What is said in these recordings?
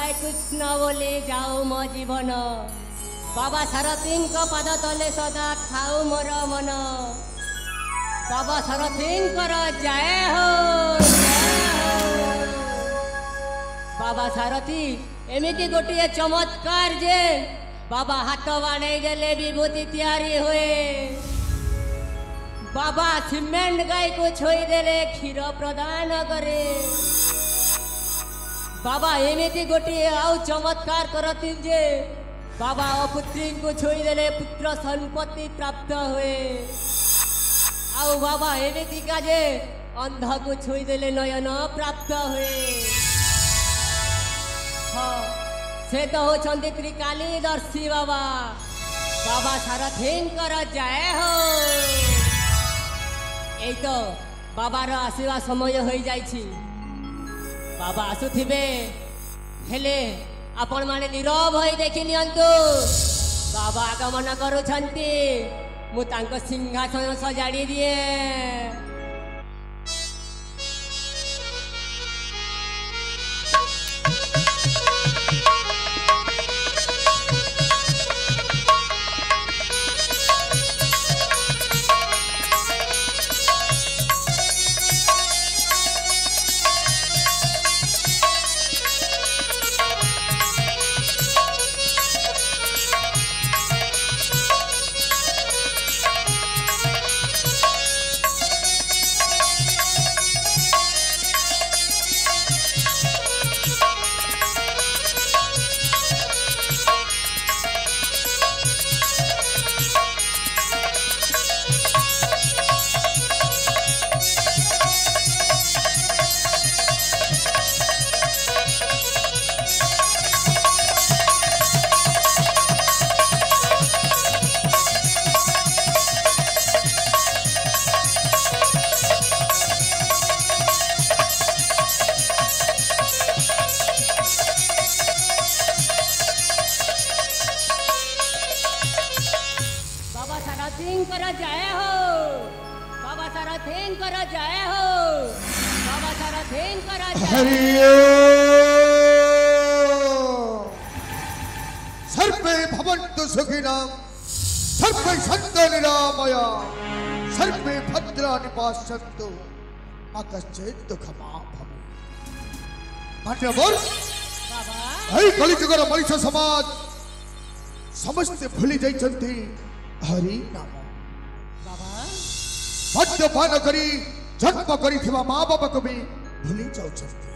हाय कृष्ण बोले जाऊ मो जीवन बाबा सारथी पद तले सदा खाऊ मोर मन बाबा सारथी जय हो बाबा सारथी एमती गोटे चमत्कार जे बाबा हाथ बाड़े देले विभूति तैयारी हुए बाबा सीमेंट गाय को छोई देले क्षीर प्रदान करे बाबा एमती गोटे आउ चमत्कार करती जे बाबा अपुत्री को छोई देले पुत्र संपत्ति प्राप्त हुए आउ बाबा एमती का जे अंध को छोई देले नयन प्राप्त हुए हाँ से तो होचंदी त्रिकाली दर्शी बाबा बाबा सारथी जय हो এই তো বাবার আসিবা সময় হয়ে যাইছি বাবা আসুথিবে হেলে আপন মানে নীরব হয়ে দেখি নিয়ন্তু বাবা আগমন করুছন্তি মু তাঙ্ক সিংহাসন সজাড়ি দিয়ে सर्वे भवन्तु सुखिनः सर्वे सन्तु निरामया सर्वे भद्राणि पश्यन्तु मा कश्चित् दुःखमा भवेत् मान्यवर हरि कलिजुगर मनुष्य समाज समस्त भूली जाइछन्ति हरि नाम मद्यपान करी जन्म करिथिबा माँ बापा को भी भूली जाउछन्ति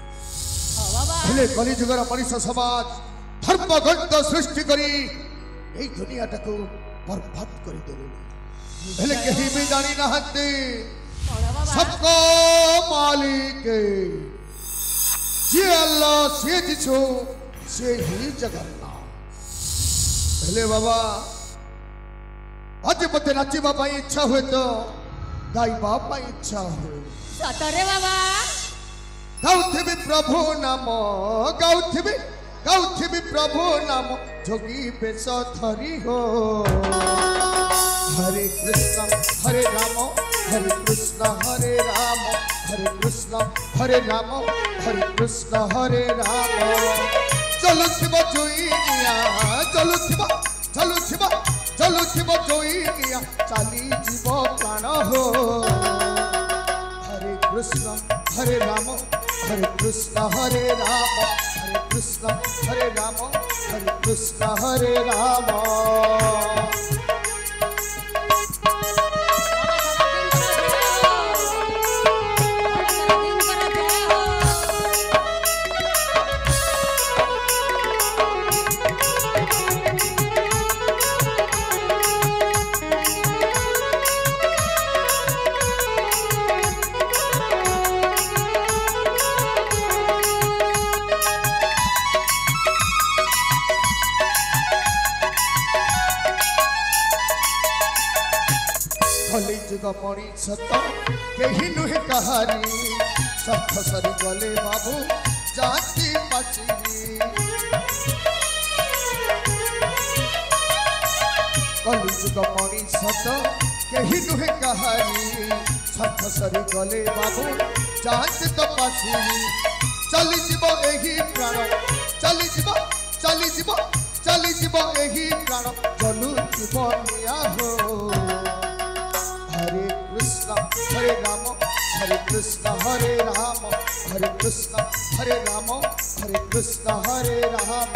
हेले कलिजुगर मनुष्य समाज धर्म ग्रंथ सृष्टि करी ए दुनिया टाको बर्बाद कर देले हेले कहीं भी जानी नहंती सबको मालिक जे अल्लाह से जिसो से ही जगन्नाथ हेले बाबा आज मते नाचिबा पाई इच्छा हुए तो गाइबा पाई इच्छा हुए सतरे बाबा गाउथिबी प्रभु नाम गाउथिबी प्रभु नाम जोगी बेश धरी हो हरे कृष्ण हरे राम हरे कृष्ण हरे राम हरे कृष्ण हरे राम हरे कृष्ण हरे राम चलुथिबा जोइनिया चलुथिबा जोइनिया चाली जीव प्राण हो हरे कृष्ण हरे राम हरे कृष्ण हरे राम हरे कृष्ण हरे राम हरे कृष्ण हरे राम मणि सत कही नुहे कहारी सत सरी गले बाबू जाति पाची कलिजुग मणि सत कही नुहे कहारी सत सरी गले बाबू जाति तो पाची ଚାଲିଯିବ ଏହି ପ୍ରାଣ ଚାଲିଯିବ ଚାଲିଯିବ ଚାଲିଯିବ ଏହି ପ୍ରାଣ ଜଲୁଯିବ ନିଆ ହୋ ହରେ କୃଷ୍ଣ ହରେ ରାମ ହରେ କୃଷ୍ଣ ହରେ ରାମ ହରେ କୃଷ୍ଣ ହରେ ରାମ ହରେ କୃଷ୍ଣ ହରେ ରାମ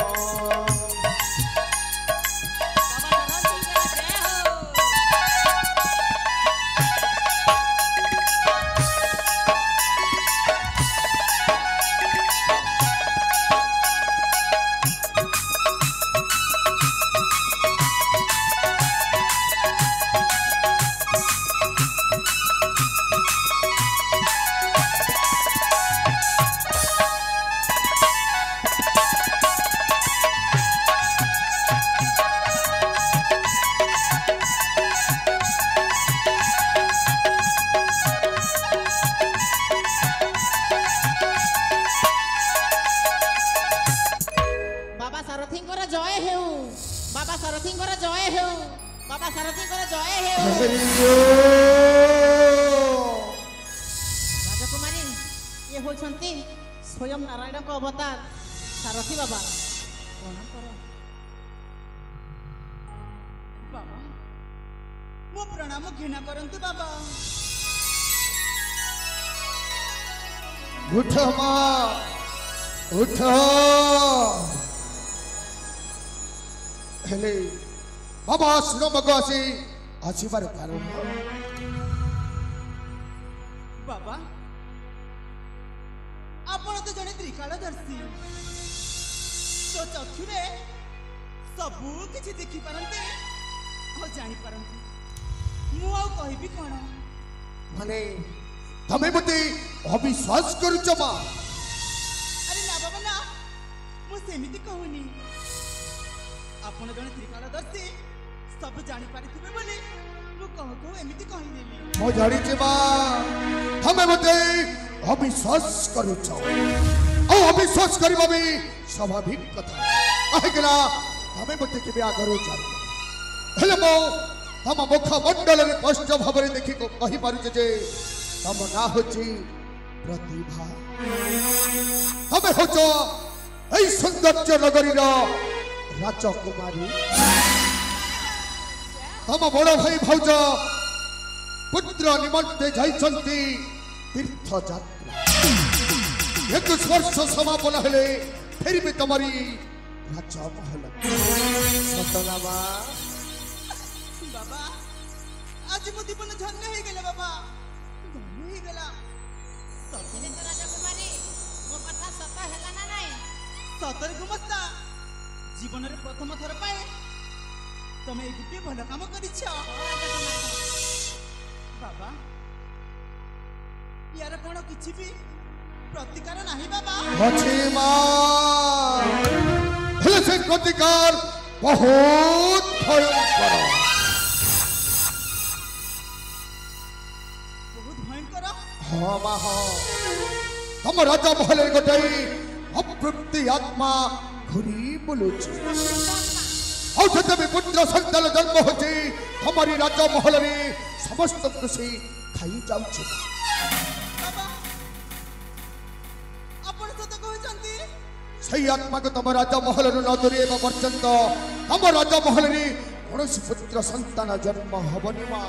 राजकुमारी ये होती स्वयं नारायण को अवतार सारथी बाबा बाबा मो प्रणाम घृणा करंतु बाबा उठ मां उठ हेले बाबा सुनो मगवासी आसीबार कारण बाबा आपण तो जने त्रिकालदर्शी तो चक्षुरे सबू किछि देखि पारंते आ जानि पारंते मु आ कहबी कोन माने तमे मते अविश्वास करूच मा अरे ना बाबा ना मु सेमिति कहूनी आपण जने त्रिकालदर्शी सब जानि पारिथिबे बोले मु कहू एमिति कहि देली मो जानि जे बा तमे मते अविश्वास करूच ओ अविश्वास करबा भी स्वाभाविक कथा काहेकना तमे मते केबे आगरो जानि हेले मो तम मुख मंडल रे स्पष्ट भाबरे देखि को कहि पारुछ जे तम ना होची प्रतिभा तमे होचो एई सौंदर्य नगरी रो राजकुमारी तम बड़ भाई भौज पुत्र निमंते जाइछंती तीर्थ यात्रा 21 वर्ष समापन हेले फिर भी तुम्हारी राजमहल सतनामा बाबा आज मो दीपन धन्य हो गेले बाबा धन्य हो गेला सतने तो राजकुमारी मो कथा सत हैला ना नाही सतर गुमस्ता जीवन रे प्रथम थर पाए तमे ए गुटे भल काम करिछ बाबा यार कोन किछि भी प्रतिकार नाही बाबा अछि मां हेले से प्रतिकार बहुत भयंकर हाँ माँ हाँ तुम राजा महल गोटे अतृप्ति आत्मा घुरी बुलुची औषध भी पुत्र संतान जन्म होची हमारी राजा महल रे समस्त खुशी खाई जाउची बाबा आपण सत कहचंती सही आत्मा को तुम राजा महल नु न दूरेबा पर्यंत हम राजा महल रे कौनसी पुत्र संतान जन्म हबनी मां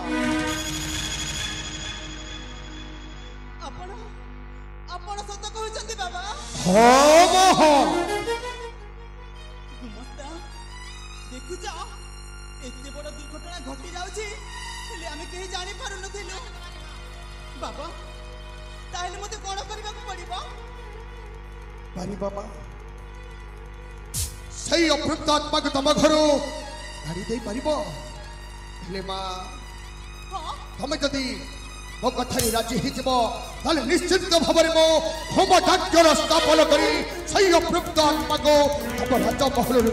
आपण सत कहचंती बाबा हाँ मां हाँ गुमस्ता देखु जा एते बड़ दुर्घटना घटी जाउची हेले आमे केही जानि पारु नथिलु बाबा ताहेले मते कोन करबा को पड़िबो पारी बाबा सही अतृप्त आत्मा को तुम घर गाड़ी दे पारिबो हेले मां हां तुम जदी मो कथारी राजी हिजबो ताले निश्चित भाबरे मो होम डाक्टर स्थापन करी सही अतृप्त आत्मा को हम राजा महल रे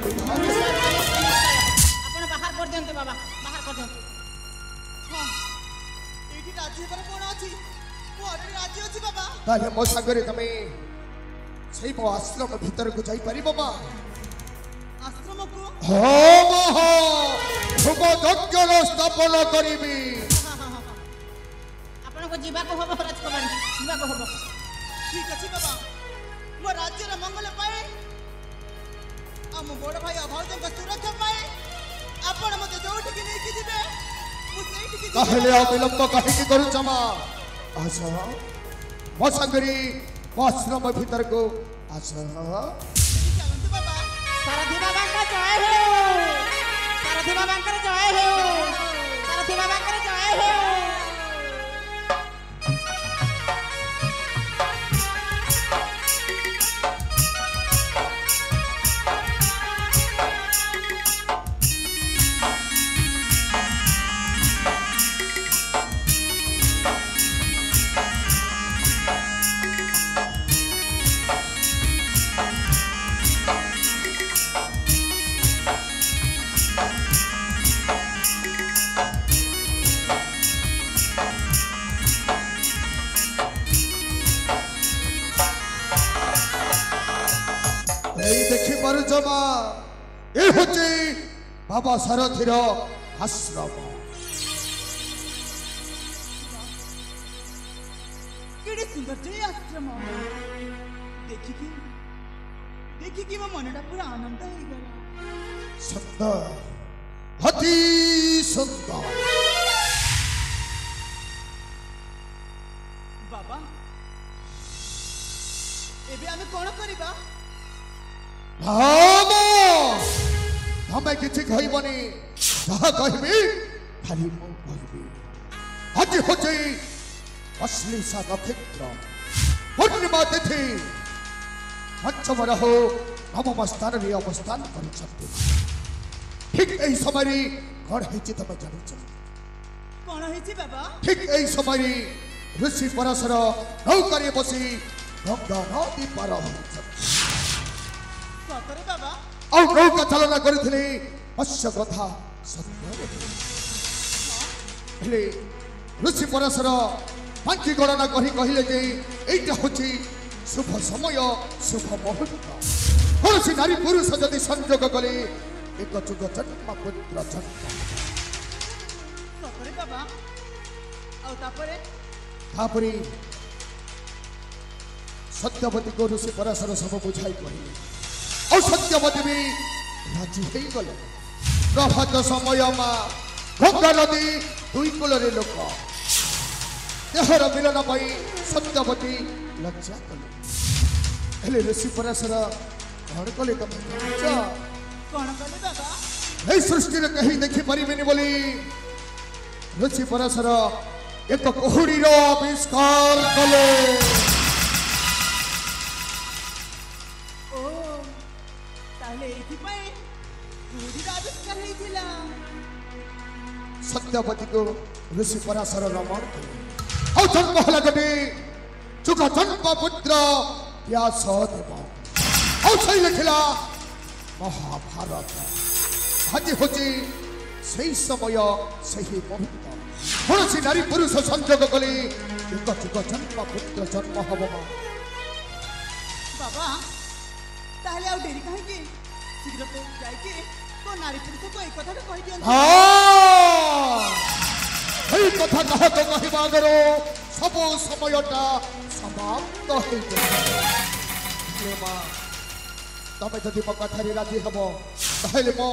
आपण बाहर कर देंते बाबा बाहर कर देंते हां एठी राजी पर कोन अछि मो ऑलरेडी राजी अछि बाबा ताले मो सागरे तमे सही मो आश्रम भीतर को जाई पारिबो मां आश्रम को हाँ मां होम डाक्टर स्थापन करीबी आपण को जीवा को होबो राजकुमारी जीवा को होबो ठीक अछि बाबा मो राज्यर मंगल पाए आम बड़ भाई भाउज सुरक्षा पाए आपण मते जोठी की नहीं दिबे मु सेठी की कहले विलंब कहीं करू जमा आस मो संगरी आश्रम भीतर को आस चलंतु बाबा सारथी बाबा का जय हो सारथी बाबा का जय हो सारथी बाबा का जय हो देखी पार जमा ए होची बाबा सारथीर आश्रम केडे सुंदर जे आश्रम देखी की मो मनटा पूरा आनंद हो गला सुंदर अति सुंदर बाबा एबे आमे कोन करिबा हमें किसी कहबनी जहाँ कहबी खाली मु कहबी आज होची अश्लीषा नक्षत्र पूर्णिमा तिथि पंचम रहो नवम स्थान रे अवस्थान करिसते ठीक एही समय कौन है तुम जान कोन हेछि बाबा ठीक एही समय ऋषि परशर नौकारे बसी गंगा नदी पार होइछ सतरे बाबा और नौका चालना करथिले मत्स्य कथा सत्य हेले ऋषि परशर पांची गणना कही कहले जे एटा होची शुभ समय शुभ मुहूर्त कौन नारी पुरुष जदि संयोग कले एक जुग जन्म पुत्र जन्म सतरे बाबा और तापरे सत्यवती को ऋषि परशर सब बुझाई कहले और सत्यवती भी राजी हो गले प्रभात समय गंगा नदी दुई कूल लोक देहर मिलन पाई सत्यवती लज्जा कले हेले ऋषि परशर कौन कले तुम कोन कले बाबा ए सृष्टि रे कहीं देखि परिबेनी बोली ऋषि परशर एक कोहुडीर आविष्कार कले सत्यवती को ऋषि पराशर रमण और जन्म हला गटे जुग जन्म पुत्र व्यास देव और सही लिखला महाभारत आज होची सही समय सही मुहूर्त कौन नारी पुरुष संयोग कले एक जुग जन्म पुत्र जन्म हब बाबा ताहले आ डेरी काहे की शीघ्र तो जाई के तो नारी पुरुष को एक कथा कहि दियन এই কথা কহ তো কহিবা গরো সব সময়টা সমাপ্ত হয়ে যাবে মা তুমি যদি মো কথারে রাজি হব তাহলে মো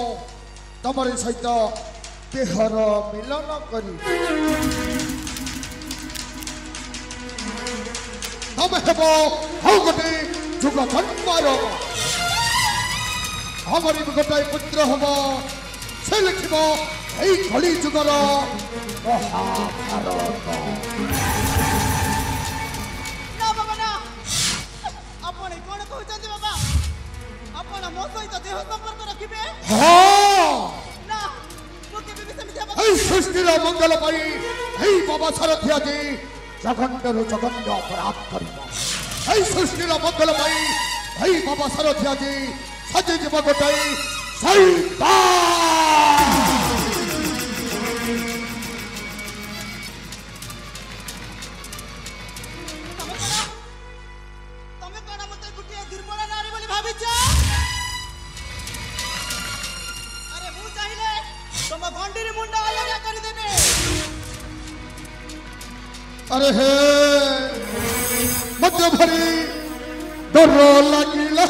তোমার সহিত দেহর মিলন করি তুমি হব হও গোটে যুগ জন্মর আমার গোটাই পুত্র হব সে লিখিব এই কলি যুগর মহাভারত না বাবা না আপনি কোন কହୁଛନ୍ତି বাবা আপন মো সহিত দেহ সম্পর্ক রাখিবে না মো কেবে भी सेमिति बाबा এই সৃষ্টির মঙ্গল পাই এই বাবা সারথি আজি জগন্ডর জগন্ড অপরাধ করিব এই সৃষ্টির মঙ্গল পাই এই বাবা সারথি আজি সাজে জীব গোটাই শৈতান अरे हे मध्य भरी डर लगिला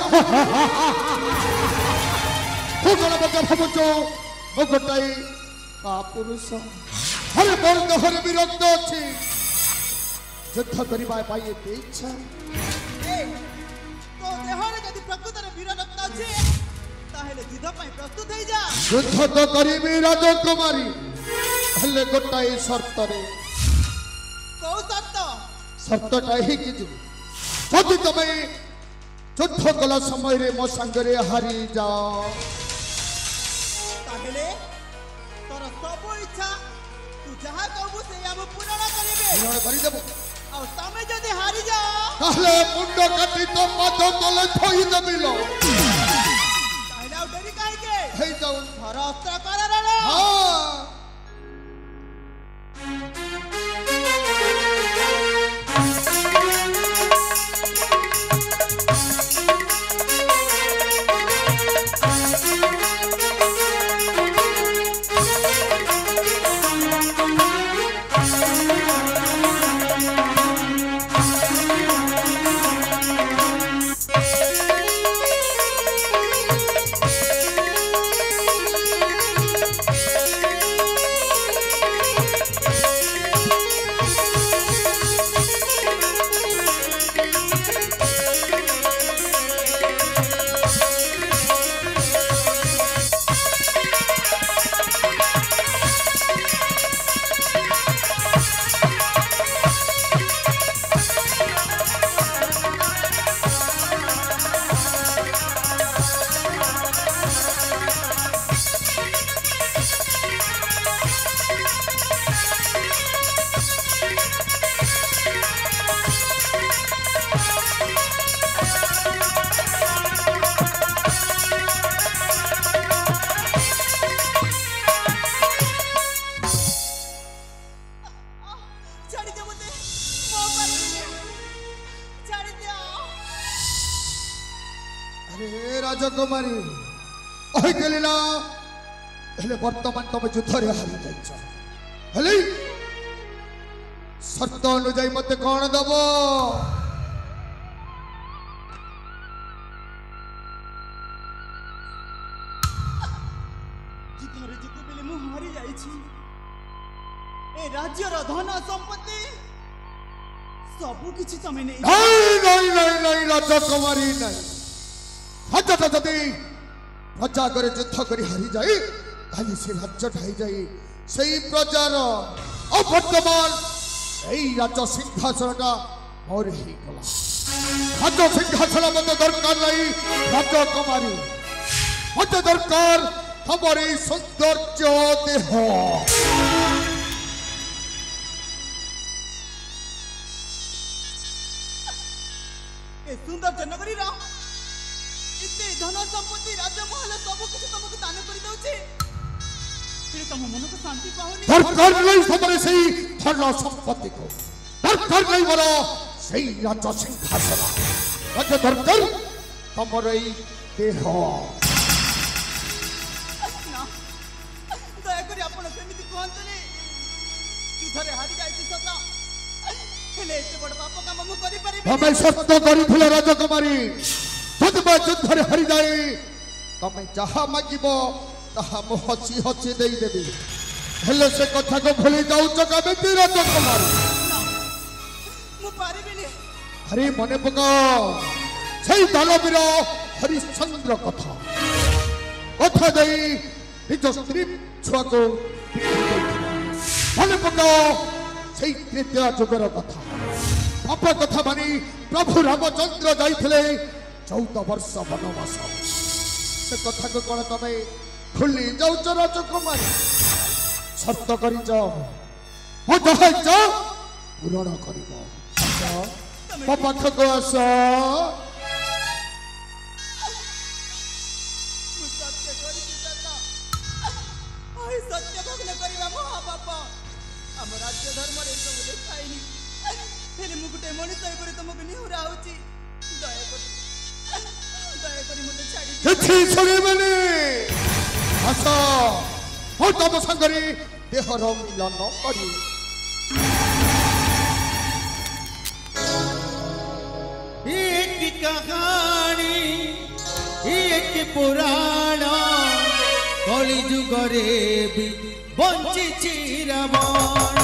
भूगोल बजा भावुचो मो गोटाई पुरुष हरे बर्द हरे विरक्त अच्छी युद्ध करने एते इच्छा तो देहरे जदि प्रकृतर वीर रक्त अछि ताहेले युद्ध पई प्रस्तुत हो जा युद्ध तो करिबी राजकुमारी हले गोटाई शर्त रे को शर्तटा ही कि जदि तमे युद्ध कला समय रे मो संगरे हारी जाओ ताहेले तोर सब इच्छा तू जहा कहबू से हम पूर्ण करिबे पूर्ण करि देबो आ तमे जदि हारी जाओ ताहले मुंड काटी तो पाद तले थई देबिलो ताहेले आ देरी काहे के हे जाऊ धर अस्त्र कर रे हां राजकुमारी ओहि गेलिला हेले वर्तमान तुम युद्ध रे हारि जाइछ हेले शर्त अनुଯାयी मते कोन दबो जिधरे जिते बेले मु हारि जाइछि ए राज्यर धन संपत्ति सब किछि तमे नै नहीं राजकुमारी नहीं हजत जदि प्रजा करे युद्ध करी हारी जाए ताली से राज्य ढाई जाए सही प्रजार वर्तमान यही राज्य सिंहासनटा मोर ही गला राज्य सिंहासन मत दरकार नहीं राजकुमारी मत दरकार हमारी सौंदर्य देह ए सुंदर जनगरी रा इते धन संपत्ति राजमहल सब कुछ तुमको दान कर दउछि फिर तुम मन को शांति पाओनी दरकार नहीं हमारे सही धन संपत्ति को दरकार नहीं बोलो सही राज्य सिंहासन राज्य दरकार हमारे देह ना दया करी आपण सेमिति कहंतनी किधरे हारि जाइछि सता हेले एते बड़ पाप काम मु करि परिबे हमें सत्य करिथिले राजकुमारी तदबा युद्ध रे हारि जाए तमे जहा मागिबो ताहा मो हसी हसी देई देबी हेले से कथा को भूली जाउछ कबे ती राजकुमारी मु पारिबिनी अरे मने पका सही दानवीर हरिश्चंद्र कथा कथा देई निज स्त्री छुआ को मने पका सही तृतीय जुगर कथा पाप कथा मानी प्रभु रामचंद्र जाइथिले 14 वर्ष वनवास से कथा को कौन तमे भूली जाउछ राजकुमारी शर्त करी जाओ हो जहाज पूर्ण करिबो मो पाख को आस मु सत्य करि सता ओइ सत्य भग्न करिबा महापाप हम राज्य धर्म रे सब देखाइनी हेले मु गुटे मनिष एपरे तुमको निहुरा होची दया करी मते छाडी किछि सुनिबनी आस हो तम संगरी देहर मिलन करी बीत कहानी एक पुराण कली जुगरे भी बंची रावण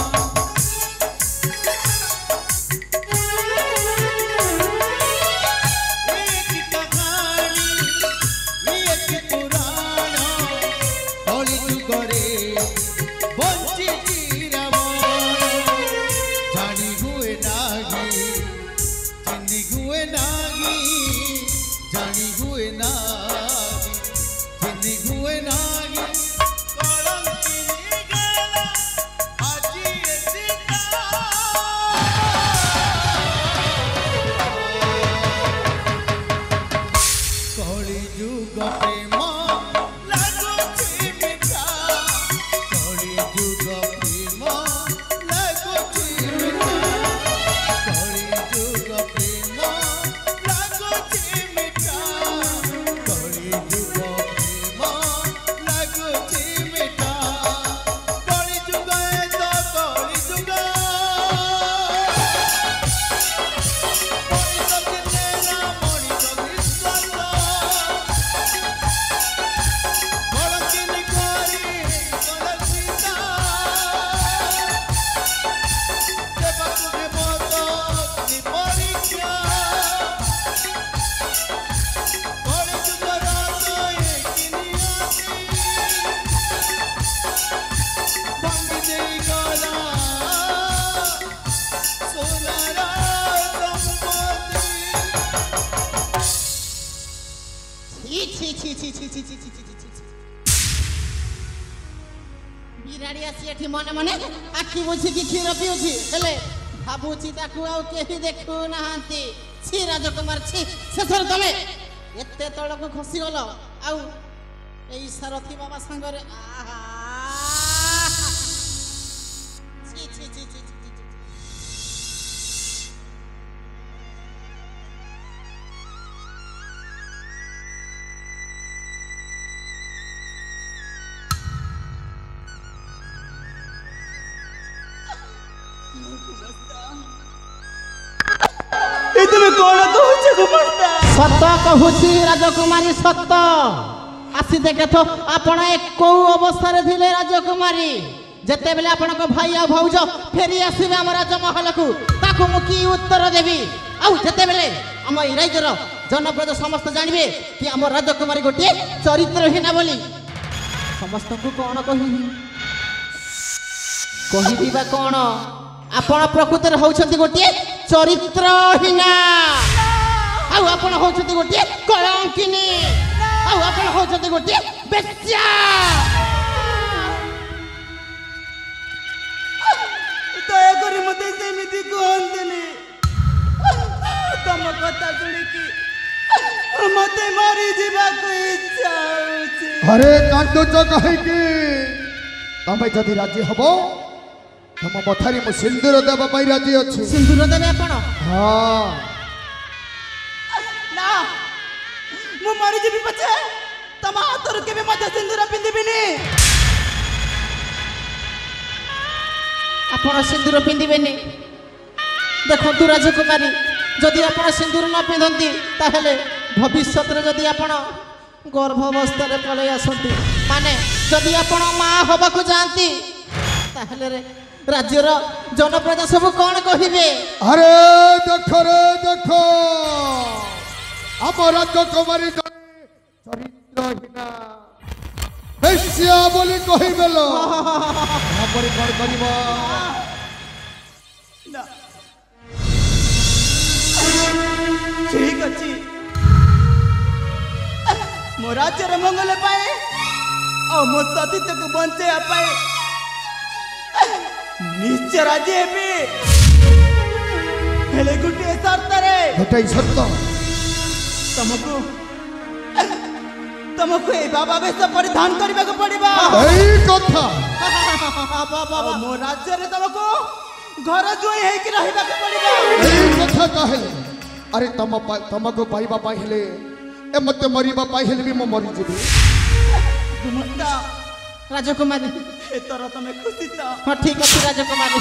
बिराड़ी आसी एठी मने मने आखि बुझी की क्षीर पिउछि हेले भाबुछि ताकू आउ केही देखु नाहांती छी राजकुमार छी सेथर तमे एते तळको खसी गलो आउ एई सारथी बाबा संगरे आहा छी छी छी छी तुम्हें कौन कहूचे गुमस्ता सत कहूची राजकुमारी सत आसी देखे तो आपण एक को अवस्था रे थिले राजकुमारी जते बेले आपण को भाई आ भौज फेरी आसीबे हम राजमहल को ताको मु की उत्तर देबी आ जते बेले हम ई राजर जनप्रद समस्त जानबे कि हम राजकुमारी गोटे चरित्रहीन बोली समस्त को कोन कहि बा कोन आपण प्रकृति रे होउछंती गोटे चरित्रहीन आउ आपण होउछंती गोटे कलंकिनी आउ आपण होउछंती गोटे बेश्या दया करी मते सेमिति कहंतनी तम कथा सुनी की मते मारी जीवा को इच्छा होची अरे कांदुच कहि की तमे जदि राजी हबो तम मथारी मु सिंदूर देबा पई राजी अछि सिंदूर देबे आपण हां ना मु मारी जीवी पछे तम हातर केबे मते सिंदूर पिंदिबिनी आपण सिंदूर पिंदिबेनी देखो तू राजकुमारी जदि आपण सिंदूर न पिंधंती ताहेले भविष्यत रे जदि आपण गर्भावस्था रे पले आसंती माने जदि आपण मां होबा को जानती ताहेले रे राज्यर जनप्रजा सब कौन कहिबे अरे देखो हम राजकुमारी चरित्रहीना बेश्या बोली कहिबेलो हमरे कोन करबो ना ठीक अछि मो राज्यर मंगल पाए और मो सतीत्व को बंचे पाए निश्चय राजी हेबी हेले गुटे शर्त रे गोटे शर्त तुमको ए बाबा वेश परिधान करबा को पड़िबा एई कथा बाबा मो राज्य रे तुमको घर जोई हे कि रहबा को पड़िबा एई कथा कहले अरे तमको पाइबा पाई हेले ए मते मरिबा पाई हेले भी म मरि जेबी गुमस्ता राजकुमारी ए तोरा तमे खुशी त हाँ ठीक अच्छी राजकुमारी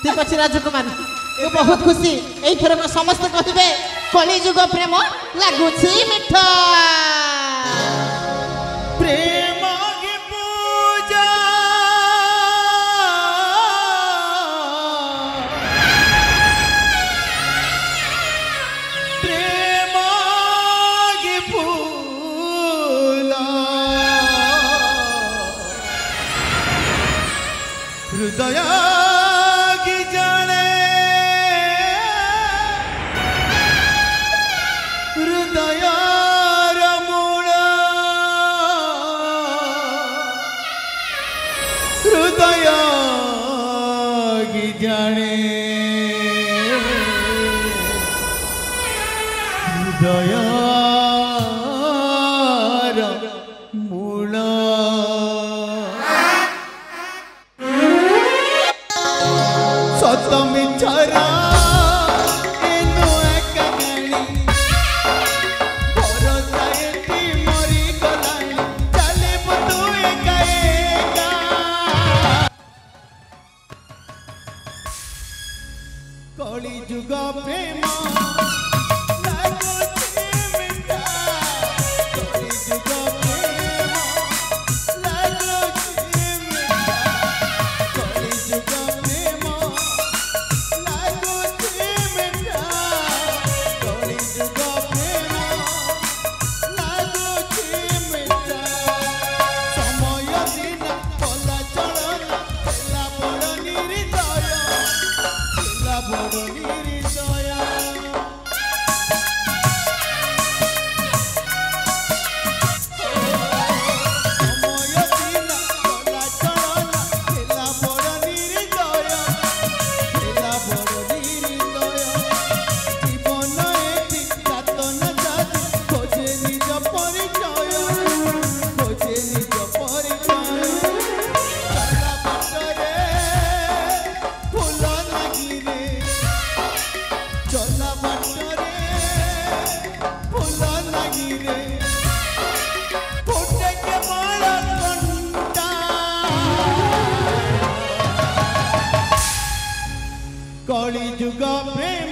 ठीक अच्छी राजकुमारी ମୁଁ ବହୁତ ଖୁସି ଏଇଥରକ ସମସ୍ତେ କହିବେ କଳିଯୁଗ ପ୍ରେମ ଲାଗୁଛି ମିଠା प्रेम की पूजा प्रेम की फूला हृदय की जाने हृदय हृदय की जाने हृदय मूल सत मिछरा कली जुग प्रेम लाଗୁଛି ମିଠା कली जुग प्रेम लाଗୁଛି ମିଠା कली जुग प्रेम लाଗୁଛି ମିଠା कली जुग प्रेम लाଗୁଛି ମିଠା समय दिन कला चलना ହେଲା ବଡ଼ ନିରିଦୟ बड़ निरिदया समय दिन कला चलना ହେଲା बड़ निरिदया ହେଲା बड़ निरिदया जीवन एति सातन जाति खोजे निज परिचय खोजे निज परिचय चला बाटरे फूल लागी रे चला बाटरे फूल लागी रे फुटे के माला कंटा कली जुग प्रेम